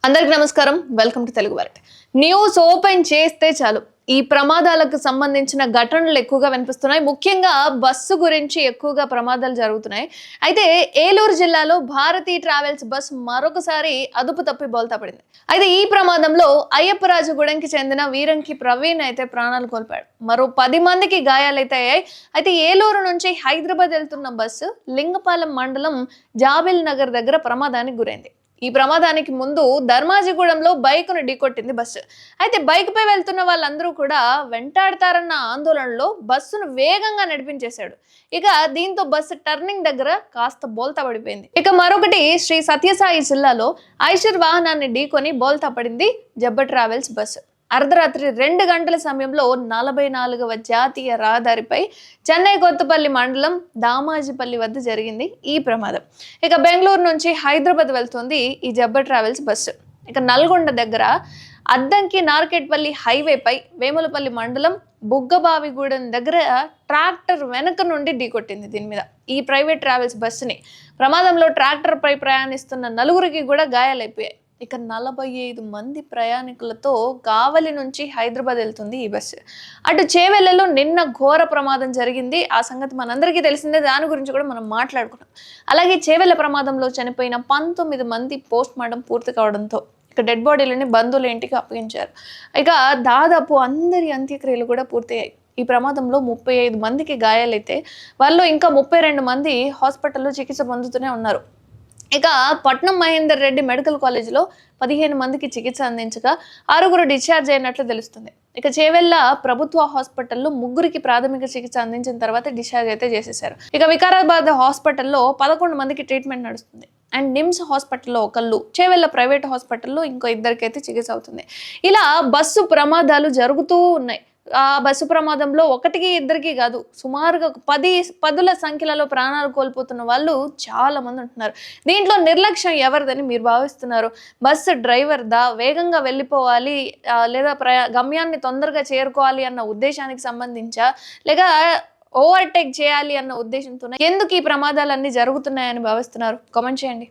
అందరికి నమస్కారం. Welcome to Telugu వార్త. న్యూస్ ఓపెన్ చేస్తే చాలు ఈ ప్రమాదాలకు సంబంధించిన ఘటనలు ఎక్కువగా వినిపిస్తున్నాయి. ముఖ్యంగా బస్సు గురించి ఎక్కువగా ప్రమాదాలు జరుగుతున్నాయి. అయితే ఏలూరు జిల్లాలో భారతీ ట్రావెల్స్ బస్ మరొకసారి అదుపు తప్పి బోల్తా పడింది. అయితే ఈ ప్రమాదంలో అయ్యప్పరాజుగూడెంకి చెందిన వీరంకి ప్రవీణ్ అయితే ప్రాణాలు కోల్పోయాడు. మరో 10 మందికి గాయాలైతే అయ్యాయి. అయితే ఏలూరు నుంచి హైదరాబాద్ వెళ్తున్న బస్సు లింగపాలెం మండలం జాబిల్ నగర్ దగ్గర ప్రమాదానికి గురైంది. ఈ ప్రమాదానికి ముందు ధర్మాజిగూడెంలో బైక్ను ఢీకొట్టింది బస్సు. అయితే బైక్ పై వెళ్తున్న వాళ్ళందరూ కూడా వెంటాడతారన్న ఆందోళనలో బస్సును వేగంగా నడిపించేశాడు. ఇక దీంతో బస్సు టర్నింగ్ దగ్గర కాస్త బోల్తా పడిపోయింది. ఇక మరొకటి శ్రీ సత్యసాయి జిల్లాలో ఐషర్ వాహనాన్ని ఢీకొని బోల్తా పడింది జబ్బ ట్రావెల్స్ బస్సు. అర్ధరాత్రి 2 గంటల సమయంలో 44వ జాతీయ రహదారిపై చెన్నై కొత్తపల్లి మండలం దామాజిపల్లి వద్ద జరిగింది ఈ ప్రమాదం. ఇక బెంగళూరు నుంచి హైదరాబాద్ వెళ్తుంది ఈ జబ్బ ట్రావెల్స్ బస్సు. ఇక నల్గొండ దగ్గర అద్దంకి నార్కెట్పల్లి హైవేపై వేములపల్లి మండలం బుగ్గబావిగూడెం దగ్గర ట్రాక్టర్ వెనక నుండి ఢీకొట్టింది దీని మీద ఈ ప్రైవేట్ ట్రావెల్స్ బస్సుని. ప్రమాదంలో ట్రాక్టర్ పై ప్రయాణిస్తున్న 4గురికి కూడా గాయాలైపోయాయి. ఇక 45 మంది ప్రయాణికులతో కావలి నుంచి హైదరాబాద్ వెళ్తుంది ఈ బస్సు. అటు చేవెళ్లలో నిన్న ఘోర ప్రమాదం జరిగింది. ఆ సంగతి మనందరికీ తెలిసిందే. దాని గురించి కూడా మనం మాట్లాడుకున్నాం. అలాగే చేవెళ్ల ప్రమాదంలో చనిపోయిన 19 మంది పోస్ట్ మార్టం పూర్తి కావడంతో ఇక డెడ్ బాడీలని బంధువుల ఇంటికి అప్పగించారు. ఇక దాదాపు అందరి అంత్యక్రియలు కూడా పూర్తయ్యాయి. ఈ ప్రమాదంలో 35 మందికి గాయాలైతే వాళ్ళు ఇంకా 32 మంది హాస్పిటల్లో చికిత్స పొందుతూనే ఉన్నారు. ఇక పట్నం మహేందర్ రెడ్డి మెడికల్ కాలేజీలో 15 మందికి చికిత్స అందించగా 6గురు డిశ్చార్జ్ అయినట్లు తెలుస్తుంది. ఇక చేవెళ్ల ప్రభుత్వ హాస్పిటల్లో 3గురికి ప్రాథమిక చికిత్స అందించిన తర్వాత డిశ్చార్జ్ అయితే చేసేశారు. ఇక వికారాబాద్ హాస్పిటల్లో 11 మందికి ట్రీట్మెంట్ నడుస్తుంది. అండ్ నిమ్స్ హాస్పిటల్లో ఒకళ్ళు, చేవెళ్ల ప్రైవేట్ హాస్పిటల్లో ఇంకో 2 చికిత్స అవుతుంది. ఇలా బస్సు ప్రమాదాలు జరుగుతూ ఉన్నాయి. ఆ బస్సు ప్రమాదంలో 1కి 2కి కాదు, సుమారుగా 10 సంఖ్యలలో ప్రాణాలు కోల్పోతున్న వాళ్ళు చాలా మంది ఉంటున్నారు. దీంట్లో నిర్లక్ష్యం ఎవరిదని మీరు భావిస్తున్నారు? బస్సు డ్రైవర్దా, వేగంగా వెళ్ళిపోవాలి లేదా గమ్యాన్ని తొందరగా చేరుకోవాలి అన్న ఉద్దేశానికి సంబంధించా, లేక ఓవర్టేక్ చేయాలి అన్న ఉద్దేశంతో ఎందుకు ఈ ప్రమాదాలన్నీ జరుగుతున్నాయని భావిస్తున్నారు? కామెంట్ చేయండి.